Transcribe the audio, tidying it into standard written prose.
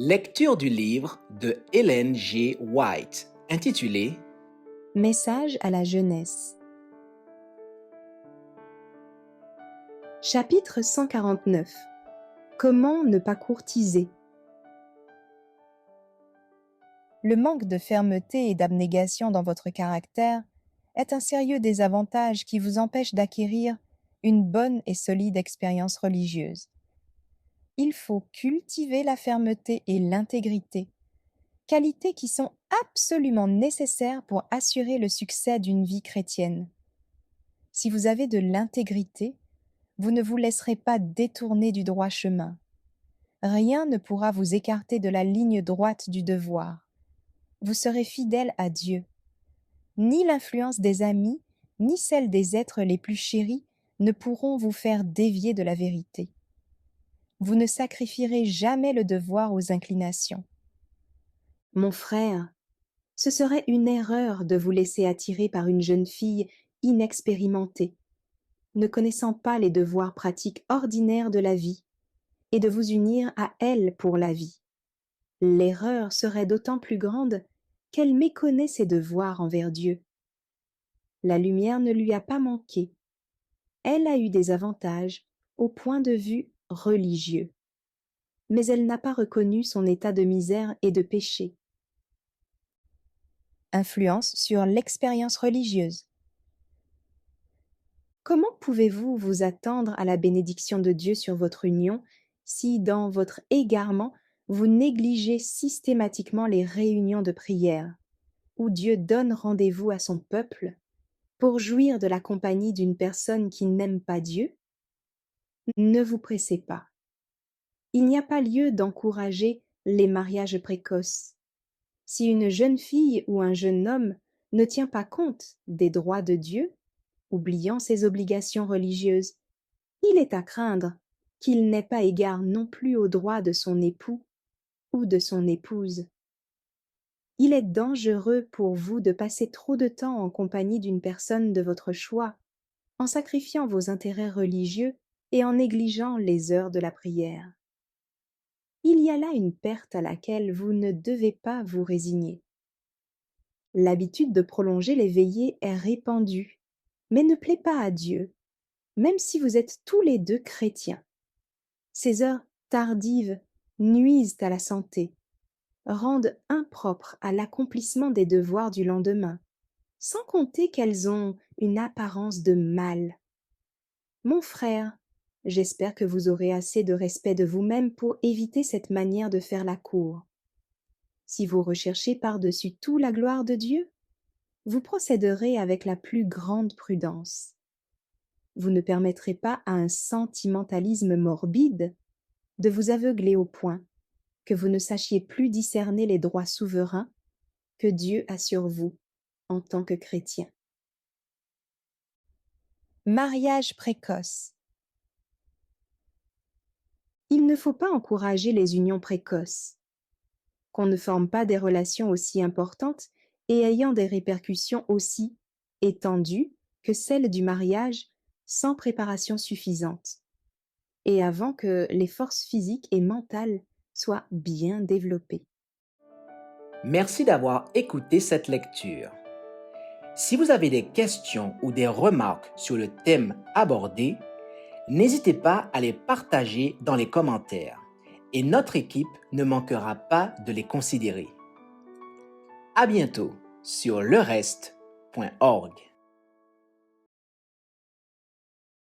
Lecture du livre de Ellen G. White, intitulé Message à la jeunesse. Chapitre 149. Comment ne pas courtiser? Le manque de fermeté et d'abnégation dans votre caractère est un sérieux désavantage qui vous empêche d'acquérir une bonne et solide expérience religieuse. Il faut cultiver la fermeté et l'intégrité, qualités qui sont absolument nécessaires pour assurer le succès d'une vie chrétienne. Si vous avez de l'intégrité, vous ne vous laisserez pas détourner du droit chemin. Rien ne pourra vous écarter de la ligne droite du devoir. Vous serez fidèle à Dieu. Ni l'influence des amis, ni celle des êtres les plus chéris ne pourront vous faire dévier de la vérité. Vous ne sacrifierez jamais le devoir aux inclinations. Mon frère, ce serait une erreur de vous laisser attirer par une jeune fille inexpérimentée, ne connaissant pas les devoirs pratiques ordinaires de la vie, et de vous unir à elle pour la vie. L'erreur serait d'autant plus grande qu'elle méconnaît ses devoirs envers Dieu. La lumière ne lui a pas manqué. Elle a eu des avantages au point de vue religieux, mais elle n'a pas reconnu son état de misère et de péché. Influence sur l'expérience religieuse. Comment pouvez-vous vous attendre à la bénédiction de Dieu sur votre union si, dans votre égarement, vous négligez systématiquement les réunions de prière, où Dieu donne rendez-vous à son peuple, pour jouir de la compagnie d'une personne qui n'aime pas Dieu? Ne vous pressez pas. Il n'y a pas lieu d'encourager les mariages précoces. Si une jeune fille ou un jeune homme ne tient pas compte des droits de Dieu, oubliant ses obligations religieuses, il est à craindre qu'il n'ait pas égard non plus aux droits de son époux ou de son épouse. Il est dangereux pour vous de passer trop de temps en compagnie d'une personne de votre choix, en sacrifiant vos intérêts religieux et en négligeant les heures de la prière. Il y a là une perte à laquelle vous ne devez pas vous résigner. L'habitude de prolonger les veillées est répandue, mais ne plaît pas à Dieu, même si vous êtes tous les deux chrétiens. Ces heures tardives nuisent à la santé, rendent impropres à l'accomplissement des devoirs du lendemain, sans compter qu'elles ont une apparence de mal. Mon frère, j'espère que vous aurez assez de respect de vous-même pour éviter cette manière de faire la cour. Si vous recherchez par-dessus tout la gloire de Dieu, vous procéderez avec la plus grande prudence. Vous ne permettrez pas à un sentimentalisme morbide de vous aveugler au point que vous ne sachiez plus discerner les droits souverains que Dieu a sur vous en tant que chrétien. Mariage précoce. Il ne faut pas encourager les unions précoces. Qu'on ne forme pas des relations aussi importantes et ayant des répercussions aussi étendues que celles du mariage sans préparation suffisante, et avant que les forces physiques et mentales soient bien développées. Merci d'avoir écouté cette lecture. Si vous avez des questions ou des remarques sur le thème abordé, n'hésitez pas à les partager dans les commentaires et notre équipe ne manquera pas de les considérer. À bientôt sur lereste.org.